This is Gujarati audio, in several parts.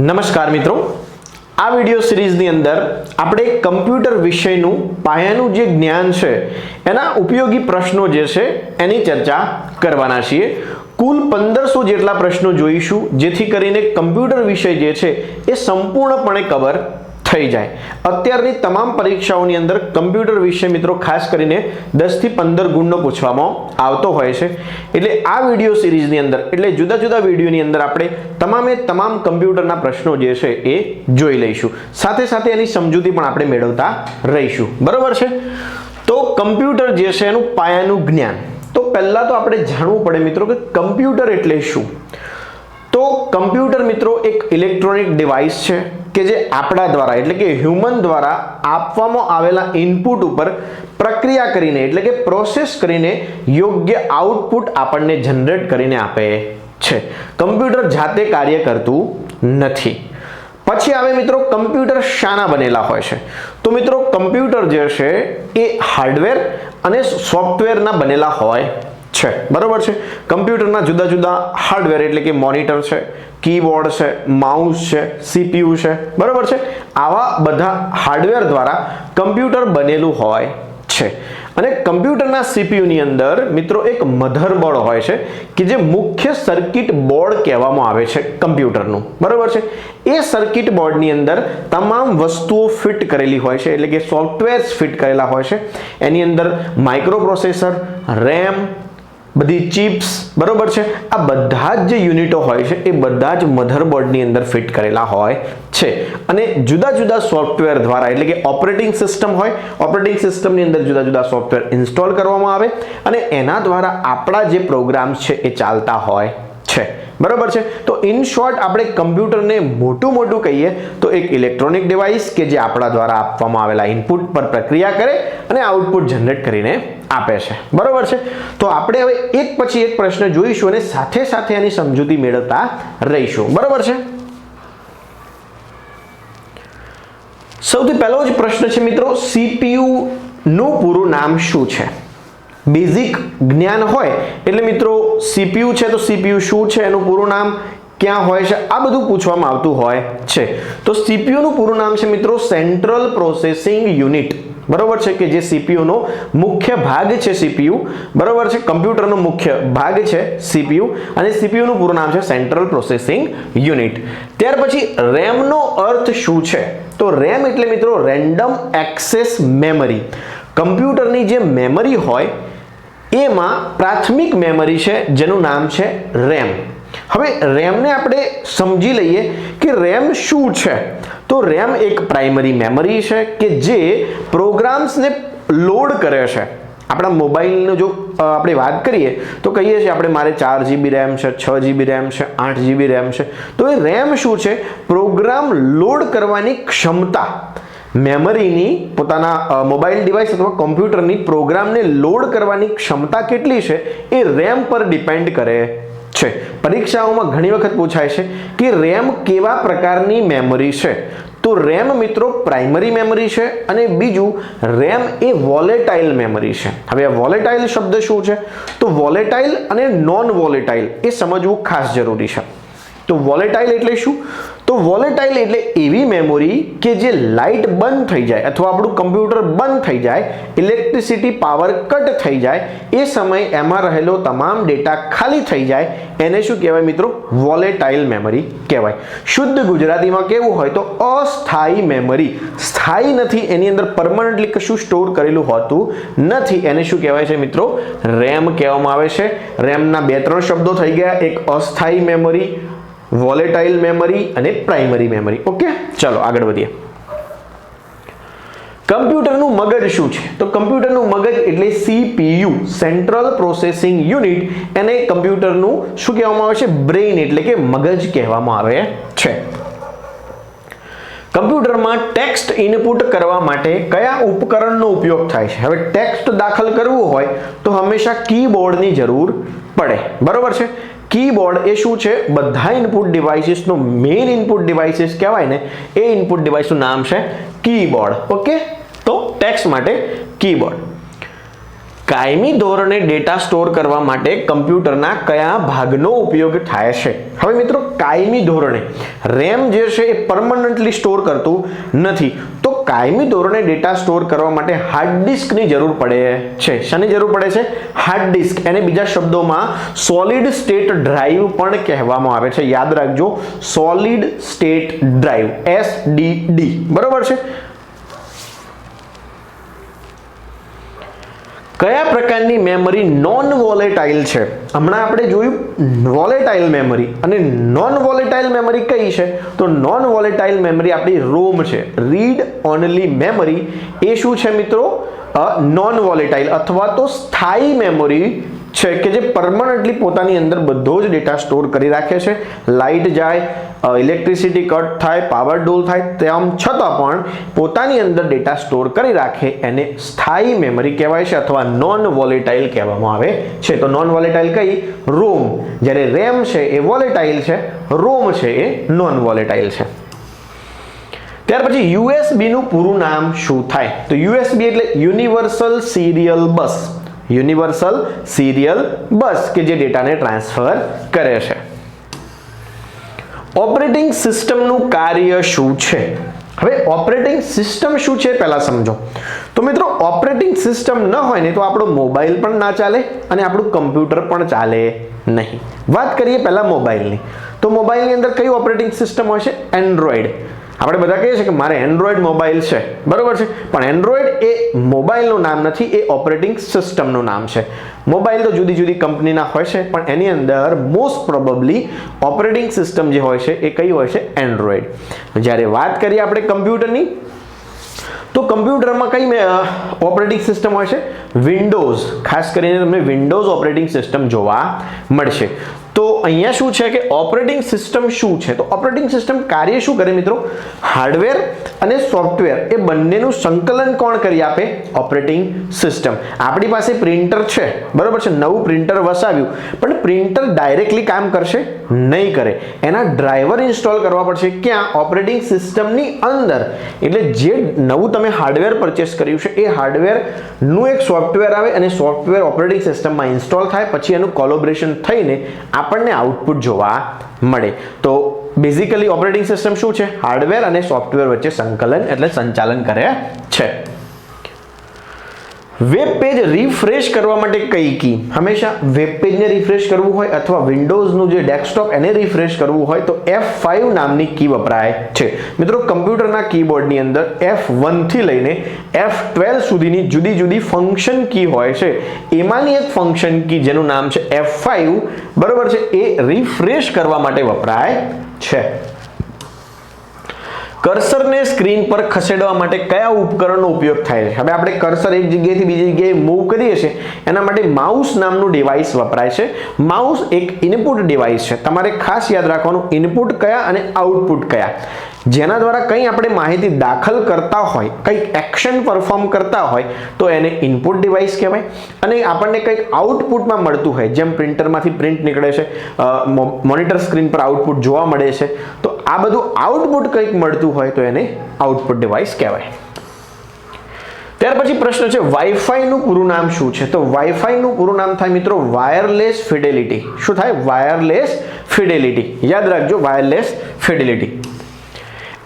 નમસ્કાર મિત્રો, આ વિડિયો સિરીઝની અંદર આપણે કમ્પ્યુટર વિષયનું પાયાનું જે જ્ઞાન છે એના ઉપયોગી પ્રશ્નો જે છે એની ચર્ચા કરવાના છીએ. કુલ 1500 જેટલા પ્રશ્નો જોઈશું જેથી કરીને કમ્પ્યુટર વિષય જે છે એ સંપૂર્ણપણે કવર થઈ જાય. અત્યારની તમામ પરીક્ષાઓની અંદર કમ્પ્યુટર વિષય મિત્રો ખાસ કરીને 10 થી 15 ગુણનો પૂછવામાં આવતો હોય છે. એટલે આ વિડિયો સિરીઝની અંદર એટલે જુદા જુદા વિડિયોની અંદર આપણે તમામ કમ્પ્યુટરના પ્રશ્નો જે છે એ જોઈ લઈશું. સાથે સાથે એની સમજૂતી પણ આપણે મેળવતા રહીશું. બરોબર છે? તો કમ્પ્યુટર જે છે એનું પાયાનું જ્ઞાન. તો પહેલા તો આપણે જાણવું પડે મિત્રો કે કમ્પ્યુટર એટલે શું. તો કમ્પ્યુટર મિત્રો એક ઇલેક્ટ્રોનિક ડિવાઇસ છે કે જે આપણા દ્વારા એટલે કે હ્યુમન દ્વારા આપવામાં આવેલા ઇનપુટ ઉપર પ્રક્રિયા કરીને એટલે કે પ્રોસેસ કરીને યોગ્ય આઉટપુટ આપણને જનરેટ કરીને આપે છે. કમ્પ્યુટર જાતે કાર્ય કરતું નથી. પછી આવે મિત્રો કમ્પ્યુટર શાના બનેલા હોય છે. તો મિત્રો કમ્પ્યુટર જે છે એ હાર્ડવેર અને સોફ્ટવેરના બનેલા હોય છે. બરોબર છે? કમ્પ્યુટરના જુદા જુદા હાર્ડવેર એટલે કે મોનિટર છે, કીબોર્ડ છે, માઉસ છે, સીપીયુ છે. બરોબર છે? આવા બધા હાર્ડવેર દ્વારા કમ્પ્યુટર બનેલું હોય છે. અને કમ્પ્યુટરના સીપીયુની અંદર મિત્રો એક મધરબોર્ડ હોય છે કે જે મુખ્ય સર્કિટ બોર્ડ કહેવામાં આવે છે કમ્પ્યુટરનું. બરોબર છે? એ સર્કિટ બોર્ડની અંદર તમામ વસ્તુઓ ફિટ કરેલી હોય છે એટલે કે સોફ્ટવેર્સ ફિટ કરેલા હોય છે. એની અંદર માઇક્રો પ્રોસેસર, રેમ, બધી ચિપ્સ, બરોબર છે, આ બધા જ જે યુનિટો હોય છે એ બધા જ મધરબોર્ડની અંદર ફિટ કરેલા હોય છે. અને જુદા જુદા સોફ્ટવેર દ્વારા એટલે કે ઓપરેટિંગ સિસ્ટમ હોય, ઓપરેટિંગ સિસ્ટમની અંદર જુદા જુદા સોફ્ટવેર ઇન્સ્ટોલ કરવામાં આવે અને એના દ્વારા આપણા જે પ્રોગ્રામ્સ છે એ ચાલતા હોય છે. બરોબર છે? તો ઇન શોર્ટ આપણે કમ્પ્યુટરને મોટું કહીએ તો એક ઇલેક્ટ્રોનિક ડિવાઇસ કે જે આપણા દ્વારા આપવામાં આવેલા ઇનપુટ પર પ્રક્રિયા કરે અને આઉટપુટ જનરેટ કરીને આપે છે. બરોબર છે? તો આપણે હવે એક પછી એક પ્રશ્ન જોઈશું અને સાથે સાથે એની સમજૂતી મેળવતા રહીશું. બરોબર છે? સૌથી પહેલો જ પ્રશ્ન છે મિત્રો, સીપીયુ નું પૂરું નામ શું છે? બેઝિક જ્ઞાન હોય એટલે મિત્રો સીપીયુ છે તો સીપીયુ શું છે, એનું પૂરું નામ ક્યાં હોય છે, આ બધું પૂછવામાં આવતું હોય છે. તો સીપીયુ નું પૂરું નામ છે મિત્રો સેન્ટ્રલ પ્રોસેસિંગ યુનિટ. બરોબર છે? કે જે સીપીયુ નો મુખ્ય ભાગ છે સીપીયુ. બરોબર છે? કમ્પ્યુટરનો મુખ્ય ભાગ છે સીપીયુ અને સીપીયુ નું પૂરું નામ છે સેન્ટ્રલ પ્રોસેસિંગ યુનિટ. ત્યાર પછી રેમ નો અર્થ શું છે? તો રેમ એટલે મિત્રો રેન્ડમ એક્સેસ મેમરી. કમ્પ્યુટરની જે મેમરી હોય એમાં પ્રાથમિક મેમરી છે જેનું નામ છે રેમ. હવે રેમને આપણે સમજી લઈએ કે રેમ શું છે. તો રેમ એક પ્રાઇમરી મેમરી છે કે જે પ્રોગ્રામ્સને લોડ કરે છે. આપણા મોબાઈલનો જો આપણે વાત કરીએ તો કહીએ છીએ આપણે મારે 4 GB રેમ છે, 6 GB રેમ છે, 8 GB રેમ છે. તો એ રેમ શું છે? પ્રોગ્રામ લોડ કરવાની ક્ષમતા. મેમરીની પોતાના મોબાઈલ ડિવાઇસ અથવા કોમ્પ્યુટરની પ્રોગ્રામને લોડ કરવાની ક્ષમતા કેટલી છે એ રેમ પર ડિપેન્ડ કરે છે. પરીક્ષાઓમાં ઘણી વખત પૂછાય છે કે રેમ કેવા પ્રકારની મેમરી છે. તો રેમ મિત્રો પ્રાઇમરી મેમરી છે અને બીજું રેમ એ વોલેટાઇલ મેમરી છે. હવે આ વોલેટાઇલ શબ્દ શું છે? તો વોલેટાઇલ અને નોન વોલેટાઇલ એ સમજવું ખાસ જરૂરી છે. તો વોલેટાઇલ એટલે શું? તો વોલેટાઇલ એટલે એવી મેમરી કે જે લાઇટ બંધ થઈ જાય અથવા આપણું કમ્પ્યુટર બંધ થઈ જાય, ઇલેક્ટ્રિસિટી પાવર કટ થઈ જાય, એ સમયે એમાં રહેલો તમામ ડેટા ખાલી થઈ જાય, એને શું કહેવાય મિત્રો? વોલેટાઇલ મેમરી કહેવાય. શુદ્ધ ગુજરાતીમાં કેવું હોય તો અસ્થાયી મેમરી. સ્થાયી નથી, એની અંદર પરમનન્ટલી કશું સ્ટોર કરેલું હોતું નથી. એને શું કહેવાય છે મિત્રો? રેમ કહેવામાં આવે છે. રેમના 2-3 શબ્દો થઈ ગયા, એક અસ્થાયી મેમરી, વોલેટાઇલ મેમરી અને પ્રાઇમરી મેમરી. ઓકે, ચાલો આગળ વધીએ. કમ્પ્યુટરનું મગજ શું છે? તો કમ્પ્યુટરનું મગજ એટલે સીપીયુ, સેન્ટ્રલ પ્રોસેસિંગ યુનિટ. એને કમ્પ્યુટરનું શું કહેવામાં આવે છે? બ્રેઇન એટલે કે મગજ કહેવામાં આવે છે. કમ્પ્યુટરમાં ટેક્સ્ટ ઇનપુટ કરવા માટે કયા ઉપકરણનો ઉપયોગ થાય છે? હવે ટેક્સ્ટ દાખલ કરવું હોય તો હંમેશા કીબોર્ડની જરૂર પડે. બરોબર છે? કીબોર્ડ એ શું છે? બધા ઇનપુટ ડિવાઇસીસનો મેઇન ઇનપુટ ડિવાઇસીસ કહેવાય ને, એ ઇનપુટ ડિવાઇસનું નામ છે કીબોર્ડ. ઓકે, તો ટેક્સ્ટ માટે કીબોર્ડ. કાયમી ધોરણે ડેટા સ્ટોર કરવા માટે કમ્પ્યુટરના કયા ભાગનો ઉપયોગ થાય છે? હવે મિત્રો કાયમી ધોરણે રેમ જે છે એ પરમનન્ટલી સ્ટોર કરતું નથી, તો કાયમી ધોરણે ડેટા સ્ટોર કરવા માટે હાર્ડ ડિસ્કની જરૂર પડે છે. શાની જરૂર પડે છે? Hard disk. એને બીજા શબ્દોમાં સોલિડ સ્ટેટ ડ્રાઈવ પણ કહેવામાં આવે છે. યાદ રાખજો, સોલિડ સ્ટેટ ડ્રાઈવ, SSD. બરોબર છે. કયા પ્રકારની મેમરી નોન વોલેટાઇલ છે? હમણાં આપણે જોયું વોલેટાઇલ મેમરી અને નોન વોલેટાઇલ મેમરી કઈ છે? તો નોન વોલેટાઇલ મેમરી આપણી રોમ છે, રીડ ઓનલી મેમરી. એ શું છે મિત્રો? નોન વોલેટાઇલ અથવા તો સ્થાયી મેમરી છે કે જે પરમનન્ટલી પોતાની અંદર બધો જ ડેટા સ્ટોર કરી રાખે છે. લાઇટ જાય, ઇલેક્ટ્રિસિટી કટ થાય, પાવર ડોલ થાય, તેમ છતાં પણ પોતાની અંદર ડેટા સ્ટોર કરી રાખે એને સ્થાયી મેમરી કહેવાય છે અથવા નોન વોલેટાઇલ કહેવામાં આવે છે. તો નોન વોલેટાઇલ કઈ? રોમ. જ્યારે રેમ છે એ વોલેટાઇલ છે, રોમ છે એ નોન વોલેટાઇલ છે. ત્યાર પછી USB નું પૂરું નામ શું થાય? તો USB એટલે યુનિવર્સલ સિરિયલ બસ. યુનિવર્સલ સિરિયલ બસ કે જે ડેટાને ટ્રાન્સફર કરે છે. ઓપરેટિંગ સિસ્ટમનું કાર્ય શું છે? હવે ઓપરેટિંગ સિસ્ટમ શું છે પહેલા સમજો. તો મિત્રો ઓપરેટિંગ સિસ્ટમ ન હોય ને તો આપણો મોબાઈલ પણ ના ચાલે અને આપણું કમ્પ્યુટર પણ ચાલે નહીં. વાત કરીએ પહેલા મોબાઈલની. તો મોબાઈલની અંદર કઈ ઓપરેટિંગ સિસ્ટમ હોય છે? એન્ડ્રોઈડ. આપણે બધા કહીએ છીએ કે મારે એન્ડ્રોઈડ મોબાઈલ છે, બરોબર છે, પણ એન્ડ્રોઈડ એ મોબાઈલનું નામ નથી, એ ઓપરેટિંગ સિસ્ટમનું નામ છે. મોબાઈલ તો જુદી જુદી કંપનીના હોય છે, પણ એની અંદર મોસ્ટ પ્રોબેબલી ઓપરેટિંગ સિસ્ટમ જે હોય છે એ કઈ હોય છે? એન્ડ્રોઈડ. જ્યારે વાત કરીએ આપણે કમ્પ્યુટરની, તો કમ્પ્યુટરમાં કઈ ઓપરેટિંગ સિસ્ટમ હોય છે? વિન્ડોઝ. ખાસ કરીને તમને વિન્ડોઝ ઓપરેટિંગ સિસ્ટમ જોવા મળશે. તો અહીંયા શું છે કે ઓપરેટિંગ સિસ્ટમ શું છે? તો ઓપરેટિંગ સિસ્ટમ કાર્ય શું કરે મિત્રો? હાર્ડવેર અને સોફ્ટવેર એ બંનેનું સંકલન કોણ કરી આપે? Operating system. આપણી પાસે પ્રિન્ટર છે, બરોબર છે, નવું પ્રિન્ટર વસાવ્યું, પણ પ્રિન્ટર ડાયરેક્ટલી કામ કરશે નહીં કરે, એના ડ્રાઈવર ઇન્સ્ટોલ કરવા પડશે. ક્યાં? ઓપરેટિંગ સિસ્ટમની અંદર. એટલે જે નવું તમે હાર્ડવેર પરચેસ કર્યું છે એ હાર્ડવેરનું એક સોફ્ટવેર આવે અને સોફ્ટવેર ઓપરેટિંગ સિસ્ટમમાં ઇન્સ્ટોલ થાય, પછી એનું કોલેબોરેશન થઈને આપણને આઉટપુટ જોવા મળે. તો બેઝિકલી ઓપરેટિંગ સિસ્ટમ શું છે? હાર્ડવેર અને સોફ્ટવેર વચ્ચે સંકલન એટલે સંચાલન કરે છે. વેબ પેજ રિફ્રેશ કરવા માટે કઈ કી? હંમેશા વેબ પેજને રિફ્રેશ કરવું હોય અથવા વિન્ડોઝનું જે ડેસ્કટોપ એને રિફ્રેશ કરવું હોય તો F5 નામની કી વપરાય છે. મિત્રો કમ્પ્યુટરના કીબોર્ડની અંદર F1 થી લઈને F12 સુધીની જુદી જુદી ફંક્શન કી હોય છે. એમાંની એક ફંક્શન કી જેનું નામ છે F5, બરોબર છે, એ રિફ્રેશ કરવા માટે વપરાય છે. કર્સરને સ્ક્રીન પર ખસેડવા માટે કયા ઉપકરણનો ઉપયોગ થાય છે? હવે આપણે કર્સર એક જગ્યાએથી બીજી જગ્યાએ મૂવ કરીએ છીએ, એના માટે માઉસ નામનું ડિવાઇસ વપરાય છે. માઉસ એક ઇનપુટ ડિવાઇસ છે. તમારે ખાસ યાદ રાખવાનું ઇનપુટ કયા અને આઉટપુટ કયા. જેના દ્વારા કંઈ આપણે માહિતી દાખલ કરતા હોય, કંઈક એક્શન પરફોર્મ કરતા હોય તો એને ઇનપુટ ડિવાઇસ કહેવાય. અને આપણને કંઈક આઉટપુટમાં મળતું હોય, જેમ પ્રિન્ટરમાંથી પ્રિન્ટ નીકળે છે, મોનિટર સ્ક્રીન પર આઉટપુટ જોવા મળે છે, તો આ બધું આઉટપુટ કંઈક મળતું હોય તો એને આઉટપુટ ડિવાઇસ કહેવાય. ત્યાર પછી પ્રશ્ન છે વાઈફાઈ નું પૂરું નામ શું છે? તો વાઈફાઈ નું પૂરું નામ થાય મિત્રો વાયરલેસ ફિડેલિટી. શું થાય? Wireless fidelity. યાદ રાખજો, વાયરલેસ ફિડેલિટી.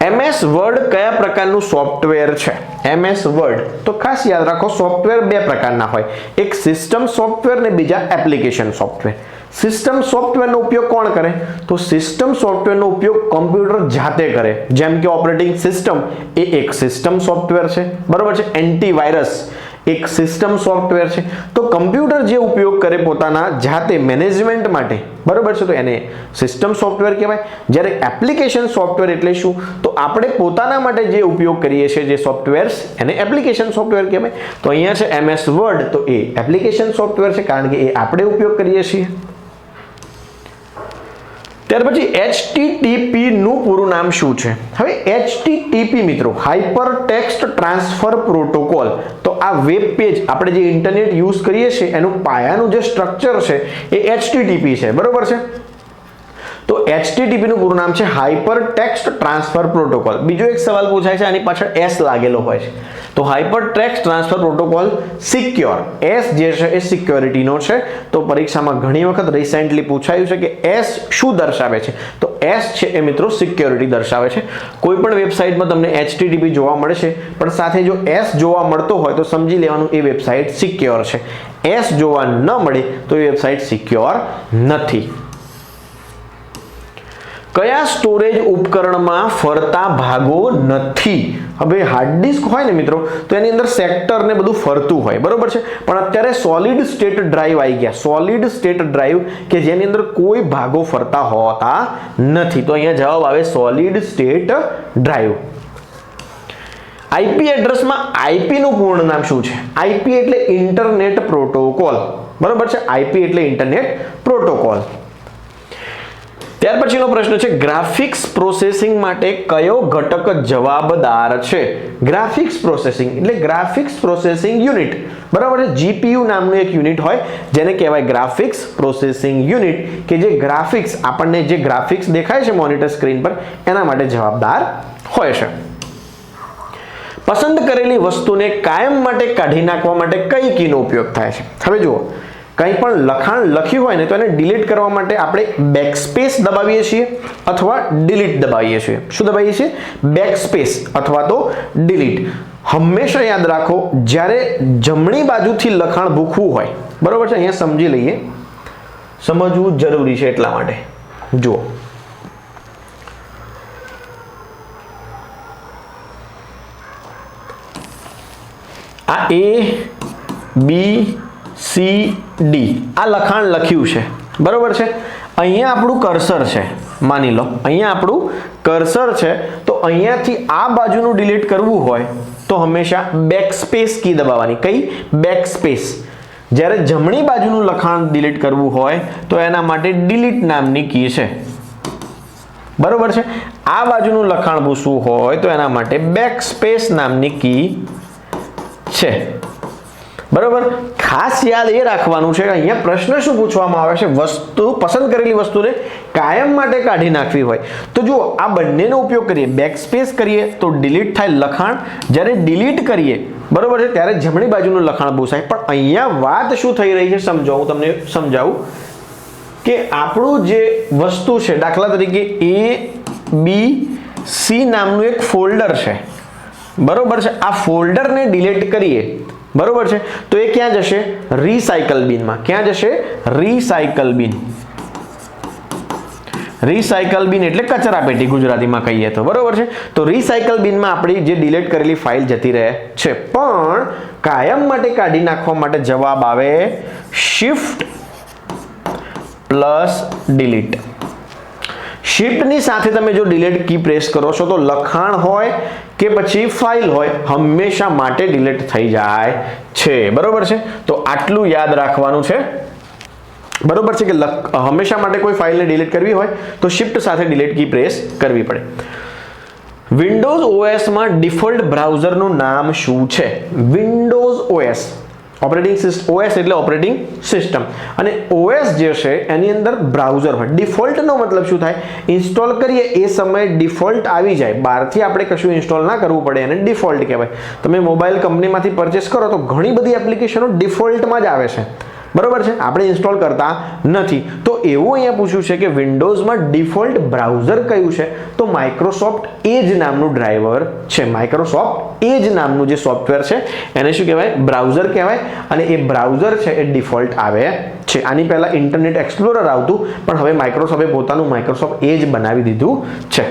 MS વર્ડ કયા પ્રકારનું સોફ્ટવેર છે? MS વર્ડ તો ખાસ યાદ રાખો, સોફ્ટવેર બે પ્રકારના હોય, એક સિસ્ટમ સોફ્ટવેર ને બીજા એપ્લિકેશન સોફ્ટવેર. સિસ્ટમ સોફ્ટવેરનો ઉપયોગ કોણ કરે? તો સિસ્ટમ સોફ્ટવેરનો ઉપયોગ કમ્પ્યુટર જાતે કરે. જેમ કે ઓપરેટિંગ સિસ્ટમ એ એક સિસ્ટમ સોફ્ટવેર છે, બરોબર છે. એન્ટીવાયરસ એક સિસ્ટમ સોફ્ટવેર છે. તો કમ્પ્યુટર જે ઉપયોગ કરે પોતાના જાતે મેનેજમેન્ટ માટે, બરોબર છે, તો એને સિસ્ટમ સોફ્ટવેર કહેવાય. જ્યારે એપ્લિકેશન સોફ્ટવેર એટલે શું? તો આપણે પોતાના માટે જે ઉપયોગ કરીએ છીએ જે સોફ્ટવેર્સ, એને એપ્લિકેશન સોફ્ટવેર કહેવાય. તો અહીંયા છે MS વર્ડ, તો એ એપ્લિકેશન સોફ્ટવેર છે કારણ કે એ આપણે ઉપયોગ કરીએ છીએ. ત્યાર પછી HTTP નું પૂરું નામ શું છે? હવે HTTP મિત્રો હાઇપર ટેક્સ્ટ ટ્રાન્સફર પ્રોટોકોલ. તો આ વેબ પેજ આપણે જે ઇન્ટરનેટ યુઝ કરીએ છીએ એનું પાયાનું જે સ્ટ્રક્ચર છે એ HTTP છે, બરોબર છે. તો HTTP નું પૂરું નામ છે હાઇપર ટેક્સ્ટ ટ્રાન્સફર પ્રોટોકોલ. બીજો એક સવાલ પૂછાય છે, આની પાછળ S લાગેલો હોય છે. તો hyper text transfer protocol secure, S જે છે એ સિક્યોરિટીનો છે. તો પરીક્ષામાં ઘણી વખત રિસેન્ટલી પૂછાયું છે કે S શું દર્શાવે છે? તો S છે એ મિત્રો સિક્યોરિટી દર્શાવે છે. કોઈ પણ વેબસાઇટમાં તમને HTTP જોવા મળે છે, પણ સાથે જો S જોવા મળતો હોય તો સમજી લેવાનું એ વેબસાઇટ સિક્યોર છે. S જોવા ન મળે તો એ વેબસાઇટ સિક્યોર નથી. કયા સ્ટોરેજ ઉપકરણમાં ફરતા ભાગો નથી? હવે હાર્ડ ડિસ્ક હોય ને મિત્રો, તો એની અંદર સેક્ટર ને બધું ફરતું હોય, બરોબર છે. પણ અત્યારે સોલિડ સ્ટેટ ડ્રાઈવ આવી ગયા, સોલિડ સ્ટેટ ડ્રાઈવ કે જેની અંદર કોઈ ભાગો ફરતા હોતા નથી. તો અહીંયા જવાબ આવે solid state drive. IP એડ્રેસમાં IP નું પૂર્ણ નામ શું છે? IP એટલે ઇન્ટરનેટ પ્રોટોકોલ, બરોબર છે. IP એટલે ઇન્ટરનેટ પ્રોટોકોલ. ત્યાર પછીનો પ્રશ્ન છે ગ્રાફિક્સ પ્રોસેસિંગ માટે કયો ઘટક જવાબદાર છે? ગ્રાફિક્સ પ્રોસેસિંગ એટલે ગ્રાફિક્સ પ્રોસેસિંગ યુનિટ, બરાબર છે. GPU નામનું એક યુનિટ હોય જેને કહેવાય ગ્રાફિક્સ પ્રોસેસિંગ યુનિટ, કે જે ગ્રાફિક્સ આપણને જે ગ્રાફિક્સ દેખાય છે મોનિટર સ્ક્રીન પર એના માટે જવાબદાર હોય છે. પસંદ કરેલી વસ્તુને કાયમ માટે કાઢી નાખવા માટે કઈ કીનો ઉપયોગ થાય છે? હવે જુઓ, કંઈ પણ લખાણ લખ્યું હોય ને તો એને ડિલીટ કરવા માટે આપણે બેકસ્પેસ દબાવીએ છીએ અથવા ડિલીટ દબાવીએ છીએ. શું દબાવીએ છીએ? બેકસ્પેસ અથવા તો ડિલીટ. હંમેશા યાદ રાખો, જ્યારે જમણી બાજુથી લખાણ ભૂખવું હોય, બરોબર છે, અહીંયા સમજી લઈએ, સમજવું જરૂરી છે એટલા માટે. જુઓ, આ A B C D આ લખાણ લખ્યું છે, બરોબર છે. અહીંયા આપણું કર્સર છે, માની લો અહીંયા આપણું કર્સર છે. તો અહીંયાથી આ બાજુનું ડિલીટ કરવું હોય તો હંમેશા બેકસ્પેસ કી દબાવવાની. કઈ? બેકસ્પેસ. જ્યારે જમણી બાજુનું લખાણ ડિલીટ કરવું હોય તો એના માટે ડિલીટ નામની કી છે, બરોબર છે. આ બાજુનું લખાણ ભૂસવું હોય તો એના માટે બેકસ્પેસ નામની કી છે, બરોબર. ખાસ યાદ એ રાખવાનું છે કે અહીંયા પ્રશ્ન શું પૂછવામાં આવે છે? વસ્તુ, પસંદ કરેલી વસ્તુને કાયમ માટે કાઢી નાખવી હોય તો જુઓ, આ બંનેનો ઉપયોગ કરીએ. બેકસ્પેસ કરીએ તો ડિલીટ થાય લખાણ, જ્યારે ડિલીટ કરીએ, બરોબર છે, ત્યારે જમણી બાજુનું લખાણ ભૂસાય. પણ અહીંયા વાત શું થઈ રહી છે સમજો, હું તમને સમજાવું કે આપણું જે વસ્તુ છે, દાખલા તરીકે A B C નામનું એક ફોલ્ડર છે, બરોબર છે. આ ફોલ્ડરને ડિલીટ કરીએ, બરોબર છે, તો એ ક્યાં જશે? રીસાયકલ બિનમાં. ક્યાં જશે? રીસાયકલ બિન. રીસાયકલ બિન એટલે કચરા પેટી ગુજરાતીમાં કહીએ તો, બરોબર છે. તો રીસાયકલ બિનમાં આપણી જે ડિલીટ કરેલી ફાઇલ જતી રહે છે. પણ કાયમ માટે કાઢી નાખવા માટે જવાબ આવે શિફ્ટ પ્લસ ડિલીટ. શિફ્ટની સાથે તમે જો ડિલીટ કી પ્રેસ કરો છો તો લખાણ હોય કે પછી ફાઇલ હોય હંમેશા માટે ડિલીટ થઈ જાય છે, બરોબર છે. તો આટલું યાદ રાખવાનું છે, બરોબર છે, કે હંમેશા માટે કોઈ ફાઇલને ડિલીટ કરવી હોય તો શિફ્ટ સાથે ડિલીટ કી પ્રેસ કરવી પડે. વિન્ડોઝ OS માં ડિફોલ્ટ બ્રાઉઝરનું નામ શું છે? Windows OS operating system, OS એટલે ઓપરેટિંગ સિસ્ટમ, અને OS જે છે એની અંદર બ્રાઉઝર હોય. ડિફોલ્ટનો મતલબ શું થાય? ઇન્સ્ટોલ કરીએ એ સમયે ડિફોલ્ટ આવી જાય, બહારથી આપણે કશું ઇન્સ્ટોલ ના કરવું પડે, એને ડિફોલ્ટ કહેવાય. તમે મોબાઈલ કંપનીમાંથી પરચેસ કરો તો ઘણી બધી એપ્લિકેશનો ડિફોલ્ટમાં જ આવે છે, બરોબર છે, આપણે ઇન્સ્ટોલ કરતા નથી. તો એવું અહીંયા પૂછ્યું છે કે વિન્ડોઝમાં ડિફોલ્ટ બ્રાઉઝર કયું છે? તો માઇક્રોસોફ્ટ એજ નામનું ડ્રાઈવર છે. માઇક્રોસોફ્ટ એજ નામનું જે સોફ્ટવેર છે એને શું કહેવાય? બ્રાઉઝર કહેવાય. અને એ બ્રાઉઝર છે એ ડિફોલ્ટ આવે છે. આની પહેલા ઇન્ટરનેટ એક્સપ્લોરર આવતું, પણ હવે માઇક્રોસોફ્ટે પોતાનું માઇક્રોસોફ્ટ એજ બનાવી દીધું છે.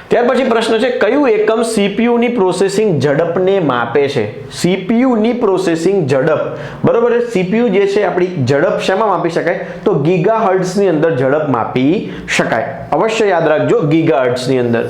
ત્યાર પછી પ્રશ્ન છે કયું એકમ CPU ની પ્રોસેસિંગ ઝડપને માપે છે? CPU ની પ્રોસેસિંગ ઝડપ, બરોબર છે. CPU જે છે આપણી ઝડપ શેમાં માપી શકાય? તો ગીગાહર્ટ્ઝ ની અંદર ઝડપ માપી શકાય. અવશ્ય યાદ રાખજો, ગીગાહર્ટ્ઝ ની અંદર.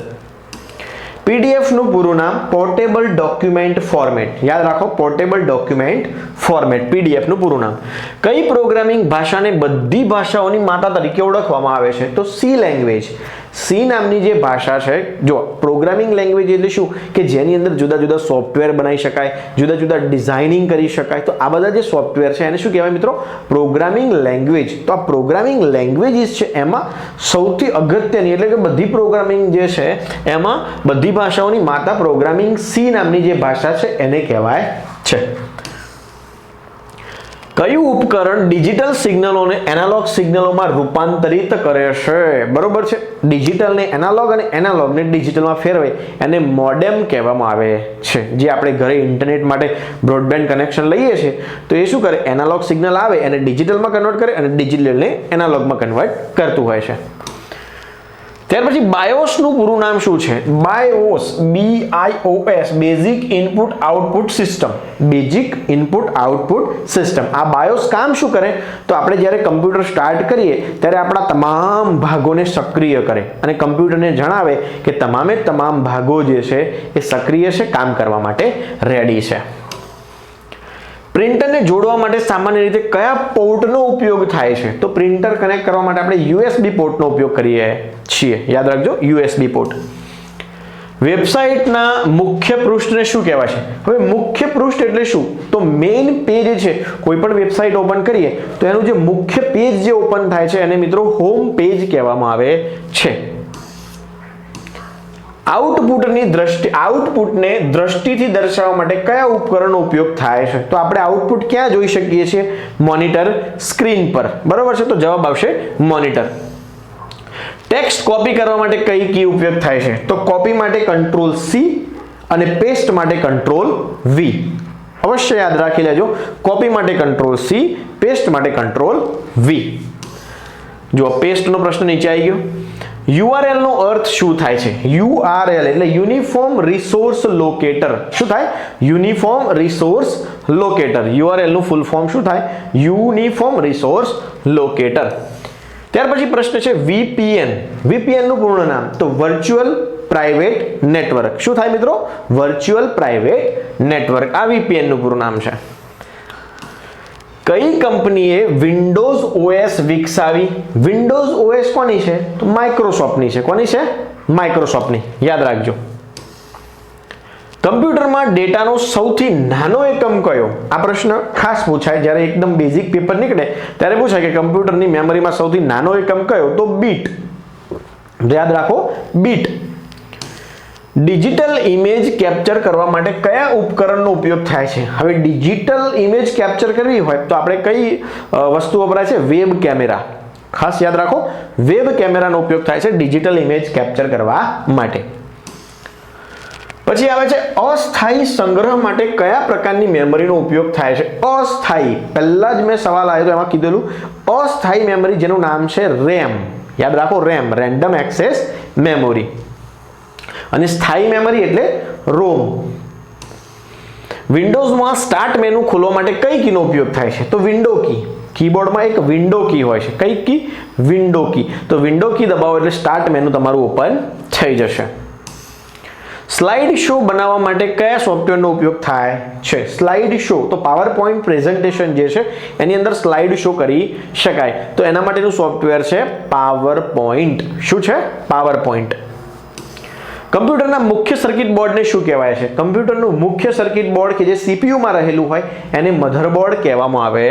PDF નું પૂરું નામ પોર્ટેબલ ડોક્યુમેન્ટ ફોર્મેટ. યાદ રાખો, પોર્ટેબલ ડોક્યુમેન્ટ ફોર્મેટ, PDF નું પૂરું નામ. કઈ પ્રોગ્રામિંગ ભાષાને બધી ભાષાઓની માતા તરીકે ઓળખવામાં આવે છે? તો C લેંગ્વેજ. સી નામની જે ભાષા છે, જો પ્રોગ્રામિંગ લેંગ્વેજ એટલે શું કે જેની અંદર જુદા જુદા સોફ્ટવેર બનાવી શકાય, જુદા જુદા ડિઝાઇનિંગ કરી શકાય. તો આ બધા જે સોફ્ટવેર છે એને શું કહેવાય મિત્રો? Programming language. તો આ પ્રોગ્રામિંગ લેંગ્વેજીસ છે એમાં સૌથી અગત્યની એટલે કે બધી પ્રોગ્રામિંગ જે છે એમાં બધી ભાષાઓની માતા પ્રોગ્રામિંગ સી નામની જે ભાષા છે એને કહેવાય છે. કયું ઉપકરણ ડિજિટલ સિગ્નલોને એનાલોગ સિગ્નલોમાં રૂપાંતરિત કરે છે? બરોબર છે. ડિજિટલને એનાલોગ અને એનાલોગને ડિજિટલમાં ફેરવે એને મોડેમ કહેવામાં આવે છે. જે આપણે ઘરે ઇન્ટરનેટ માટે બ્રોડબેન્ડ કનેક્શન લઈએ છીએ તો એ શું કરે? એનાલોગ સિગ્નલ આવે એને ડિજિટલમાં કન્વર્ટ કરે અને ડિજિટલને એનાલોગમાં કન્વર્ટ કરતું હોય છે. ત્યાર પછી બાયોસનું પૂરું નામ શું છે? BIOS, BIOS, basic input output system. Basic input output system. આ બાયોસ કામ શું કરે? તો આપણે જ્યારે કમ્પ્યુટર સ્ટાર્ટ કરીએ ત્યારે આપણા તમામ ભાગોને સક્રિય કરે અને કમ્પ્યુટરને જણાવે કે તમામ ભાગો જે છે એ સક્રિય છે, કામ કરવા માટે રેડી છે. પ્રિન્ટરને જોડવા માટે સામાન્ય રીતે કયા પોર્ટનો ઉપયોગ થાય છે? તો પ્રિન્ટર કનેક્ટ કરવા માટે આપણે USB પોર્ટનો ઉપયોગ કરીએ છીએ. યાદ રાખજો, USB પોર્ટ. વેબસાઇટના મુખ્ય પૃષ્ઠને શું કહેવાય છે? હવે મુખ્ય પૃષ્ઠ એટલે શું? તો મેઇન પેજ છે. કોઈ પણ વેબસાઇટ ઓપન કરીએ તો એનું જે મુખ્ય પેજ જે ઓપન થાય છે એને મિત્રો હોમ પેજ કહેવામાં આવે છે. આઉટપુટને દ્રષ્ટિથી દર્શાવવા માટે કયા ઉપકરણનો ઉપયોગ થાય છે? તો આપણે આઉટપુટ ક્યાં જોઈ શકીએ છીએ? મોનિટર સ્ક્રીન પર. બરોબર છે, તો જવાબ આવશે મોનિટર. ટેક્સ્ટ કોપી કરવા માટે કઈ કી ઉપયોગ થાય છે? તો કોપી માટે Ctrl+C અને પેસ્ટ માટે Ctrl+V. અવશ્ય યાદ રાખી લેજો, કોપી માટે Ctrl+C, પેસ્ટ માટે Ctrl+V. જો પેસ્ટનો પ્રશ્ન નીચે આવી ગયો. URL નો અર્થ શું થાય છે? URL એટલે યુનિફોર્મ રિસોર્સ લોકેટર. શું થાય? Uniform resource locator. URL નું ફૂલ ફોર્મ શું થાય? Uniform resource locator. ત્યાર પછી પ્રશ્ન છે VPN. VPN નું પૂર્ણ નામ તો વર્ચ્યુઅલ પ્રાઇવેટ નેટવર્ક. શું થાય મિત્રો? Virtual private network. આ VPN નું પૂરું નામ છે. કઈ કંપનીએ વિન્ડોઝ OS વિકસાવી? વિન્ડોઝ OS કોની છે? તો માઇક્રોસોફ્ટની છે. કોની છે? માઇક્રોસોફ્ટની. યાદ રાખજો. કમ્પ્યુટરમાં ડેટાનો સૌથી નાનો એકમ કયો? આ પ્રશ્ન ખાસ પૂછાય જ્યારે એકદમ બેઝિક પેપર નીકળે ત્યારે પૂછાય કે કમ્પ્યુટરની મેમરીમાં સૌથી નાનો એકમ કયો? તો બીટ. યાદ રાખો, બીટ. ડિજિટલ ઇમેજ કેપ્ચર કરવા માટે કયા ઉપકરણનો ઉપયોગ થાય છે? હવે ડિજિટલ ઇમેજ કેપ્ચર કરવી હોય તો આપણે કઈ વસ્તુ વપરાય છે? Web camera. ખાસ યાદ રાખો, વેબ કેમેરાનો ઉપયોગ થાય છે ડિજિટલ ઇમેજ કેપ્ચર કરવા માટે. પછી આવે છે અસ્થાયી સંગ્રહ માટે કયા પ્રકારની મેમરીનો ઉપયોગ થાય છે? અસ્થાયી. પહેલા જ મેં સવાલ આવ્યો તો એમાં કીધેલું અસ્થાયી મેમરી જેનું નામ છે RAM. યાદ રાખો, RAM, રેન્ડમ એક્સેસ મેમરી. અને સ્થાયી મેમરી એટલે ROM. વિન્ડોઝમાં સ્ટાર્ટ મેનુ ખોલવા માટે કઈ કીનો ઉપયોગ થાય છે? તો વિન્ડો કી. કીબોર્ડમાં એક વિન્ડો કી હોય છે. કઈ કી? વિન્ડો કી. તો વિન્ડો કી દબાવો એટલે સ્ટાર્ટ મેનુ તમારું ઓપન થઈ જશે. સ્લાઇડ શો બનાવવા માટે કયા સોફ્ટવેરનો ઉપયોગ થાય છે? સ્લાઇડ શો તો પાવરપોઈન્ટ પ્રેઝન્ટેશન જે છે એની અંદર સ્લાઇડ શો કરી શકાય. તો એના માટેનું સોફ્ટવેર છે પાવરપોઈન્ટ. શું છે? પાવરપોઈન્ટ. કમ્પ્યુટરના મુખ્ય સર્કિટ બોર્ડને શું કહેવાય છે? કમ્પ્યુટરનું મુખ્ય સર્કિટ બોર્ડ કે જે CPU માં રહેલું હોય એને મધરબોર્ડ કહેવામાં આવે